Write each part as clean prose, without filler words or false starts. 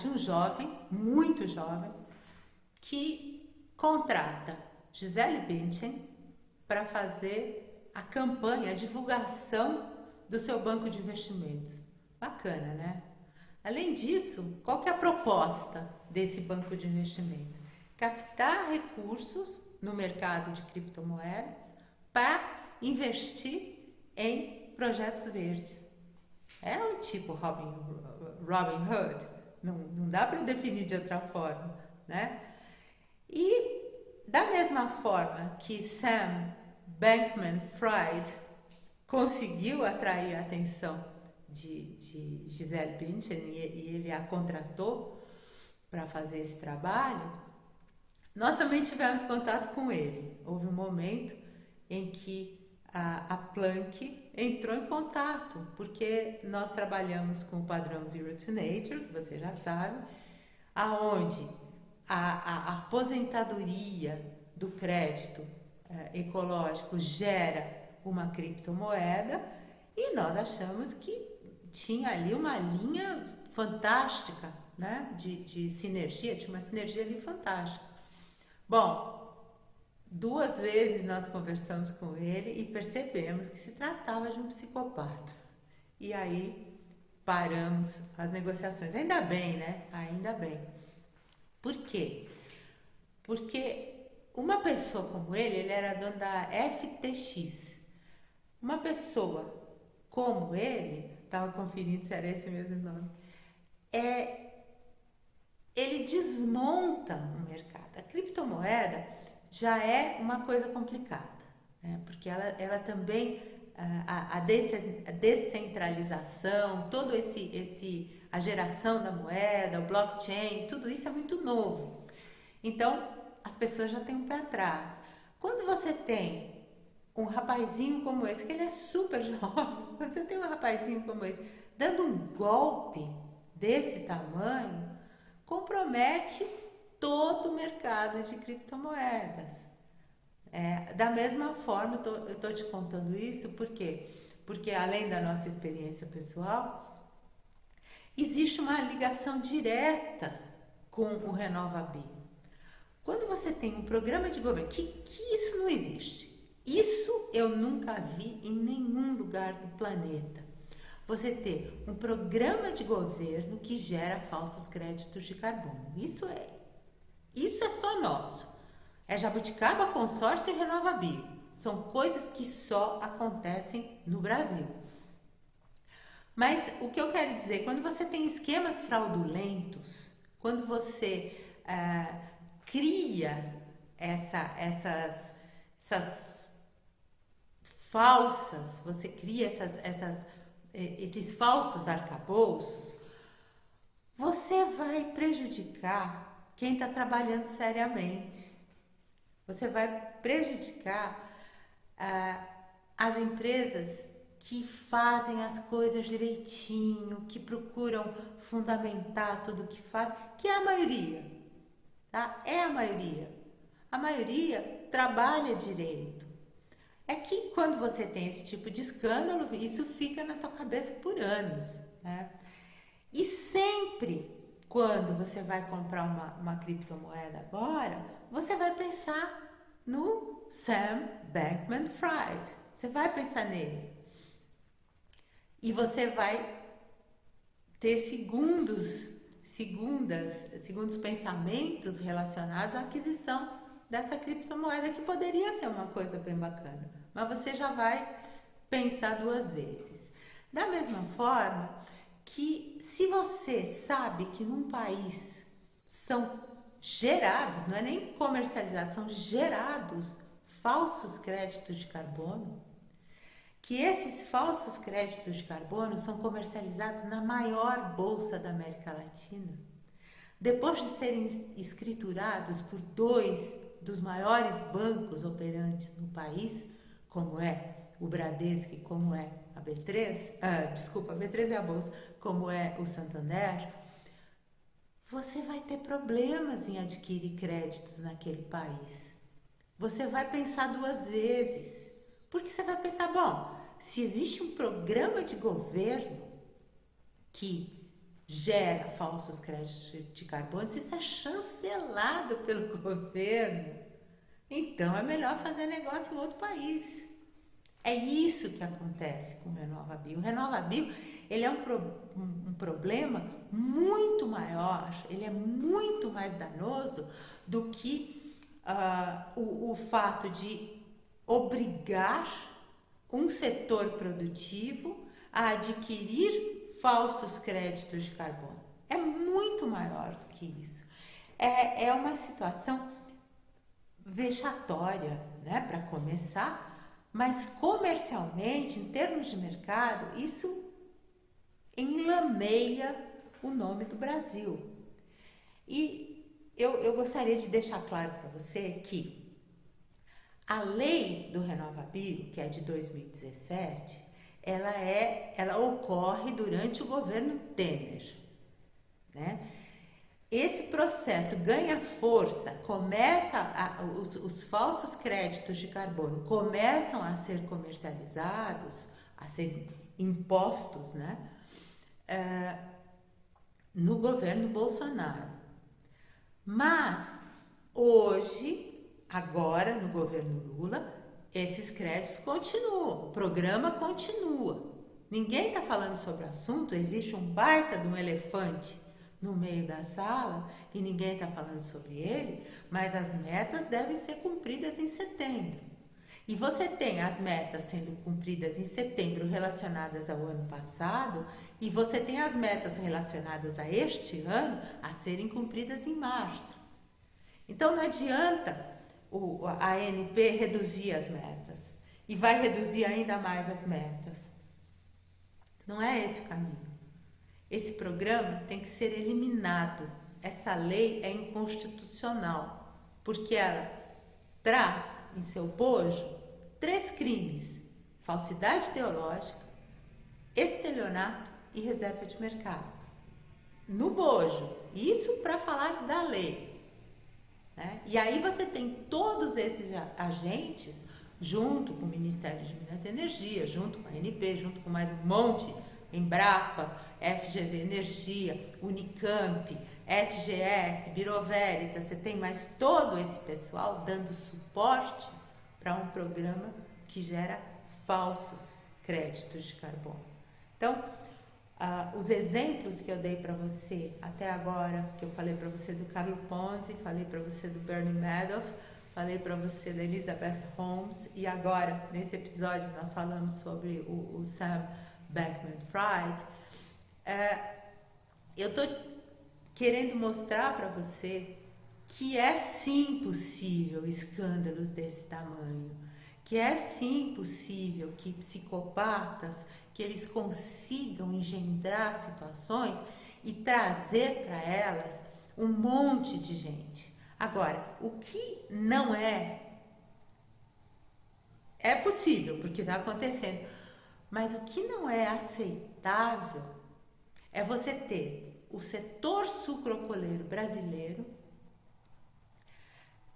de um jovem, muito jovem, que contrata Gisele Bündchen para fazer a campanha, a divulgação do seu banco de investimentos. Bacana, né? Além disso, qual que é a proposta desse banco de investimento? Captar recursos no mercado de criptomoedas para investir em projetos verdes. É um tipo Robin Hood, não dá para definir de outra forma, né? E da mesma forma que Sam Bankman-Fried conseguiu atrair a atenção de Gisele Bündchen e ele a contratou para fazer esse trabalho, nós também tivemos contato com ele. Houve um momento em que a Planck entrou em contato, porque nós trabalhamos com o padrão Zero to Nature, que você já sabe, aonde a aposentadoria do crédito ecológico gera uma criptomoeda e nós achamos que tinha ali uma linha fantástica, né, de sinergia, tinha uma sinergia ali fantástica. Bom, 2 vezes nós conversamos com ele e percebemos que se tratava de um psicopata. E aí paramos as negociações. Ainda bem, né? Ainda bem. Por quê? Porque uma pessoa como ele era dono da FTX. Uma pessoa como ele, estava conferindo se era esse mesmo nome, ele desmonta o mercado. A criptomoeda já é uma coisa complicada, né? Porque ela também, a descentralização, todo a geração da moeda, o blockchain, tudo isso é muito novo. Então, as pessoas já têm um pé atrás. Quando você tem um rapazinho como esse, que ele é super jovem, você tem um rapazinho como esse, dando um golpe desse tamanho, compromete todo o mercado de criptomoedas. Da mesma forma, eu estou te contando isso, por quê? Porque além da nossa experiência pessoal, existe uma ligação direta com o RenovaBio. Quando você tem um programa de governo, que isso não existe. Isso eu nunca vi em nenhum lugar do planeta. Você ter um programa de governo que gera falsos créditos de carbono. Isso é só nosso. É Jabuticaba, Consórcio e RenovaBio. São coisas que só acontecem no Brasil. Mas o que eu quero dizer, quando você tem esquemas fraudulentos, quando você cria essas falsas, você cria esses falsos arcabouços, você vai prejudicar quem está trabalhando seriamente. Você vai prejudicar as empresas que fazem as coisas direitinho, que procuram fundamentar tudo o que fazem, que é a maioria, tá? É a maioria. A maioria trabalha direito. É que quando você tem esse tipo de escândalo, isso fica na tua cabeça por anos, né? E sempre quando você vai comprar uma criptomoeda agora, você vai pensar no Sam Bankman-Fried. Você vai pensar nele. E você vai ter segundos pensamentos relacionados à aquisição dessa criptomoeda, que poderia ser uma coisa bem bacana, mas você já vai pensar 2 vezes. Da mesma forma que, se você sabe que num país são gerados, não é nem comercializados, são gerados falsos créditos de carbono, que esses falsos créditos de carbono são comercializados na maior bolsa da América Latina, depois de serem escriturados por 2 dos maiores bancos operantes no país, como é o Bradesco e como é a B3, a B3 é a bolsa, como é o Santander, você vai ter problemas em adquirir créditos naquele país. Você vai pensar 2 vezes, porque você vai pensar, bom, se existe um programa de governo que gera falsos créditos de carbono, isso é chancelado pelo governo. Então é melhor fazer negócio em outro país. É isso que acontece com o RenovaBio. O RenovaBio, ele é um problema muito maior, ele é muito mais danoso do que o fato de obrigar um setor produtivo a adquirir falsos créditos de carbono. É muito maior do que isso. É uma situação vexatória, né, para começar, mas comercialmente, em termos de mercado, isso enlameia o nome do Brasil. E eu gostaria de deixar claro para você que a lei do RenovaBio, que é de 2017, ela ocorre durante o governo Temer, né? Esse processo ganha força, os falsos créditos de carbono começam a ser comercializados, a ser impostos, né? No governo Bolsonaro. Mas hoje, agora no governo Lula, esses créditos continuam, o programa continua. Ninguém está falando sobre o assunto, existe um baita de um elefante no meio da sala e ninguém está falando sobre ele, mas as metas devem ser cumpridas em setembro. E você tem as metas sendo cumpridas em setembro relacionadas ao ano passado e você tem as metas relacionadas a este ano a serem cumpridas em março. Então não adianta a ANP reduzir as metas e vai reduzir ainda mais as metas. Não é esse o caminho. Esse programa tem que ser eliminado. Essa lei é inconstitucional, porque ela traz em seu bojo 3 crimes: falsidade ideológica, estelionato e reserva de mercado. No bojo, isso para falar da lei, né? E aí você tem todos esses agentes, junto com o Ministério de Minas e Energia, junto com a ANP, junto com mais um monte, Embrapa, FGV Energia, Unicamp, SGS, Bureau Veritas, você tem mais todo esse pessoal dando suporte para um programa que gera falsos créditos de carbono. Então, os exemplos que eu dei para você até agora, que eu falei para você do Carlo Ponzi, falei para você do Bernie Madoff, falei para você da Elizabeth Holmes e agora, nesse episódio, nós falamos sobre o Sam Bankman-Fried. Eu estou querendo mostrar para você que é sim possível escândalos desse tamanho, que é sim possível que psicopatas, que eles consigam engendrar situações e trazer para elas um monte de gente. Agora, o que não é possível, porque está acontecendo, mas o que não é aceitável é você ter o setor sucroalcooleiro brasileiro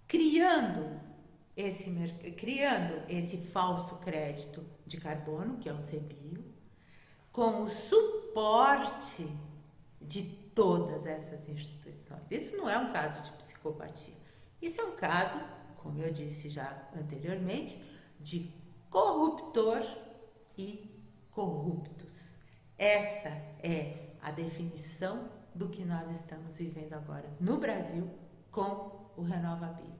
criando esse falso crédito de carbono, que é o CBio, com o suporte de todas essas instituições. Isso não é um caso de psicopatia. Isso é um caso, como eu disse já anteriormente, de corruptor e corruptos. Essa é a definição do que nós estamos vivendo agora no Brasil com o RenovaBio.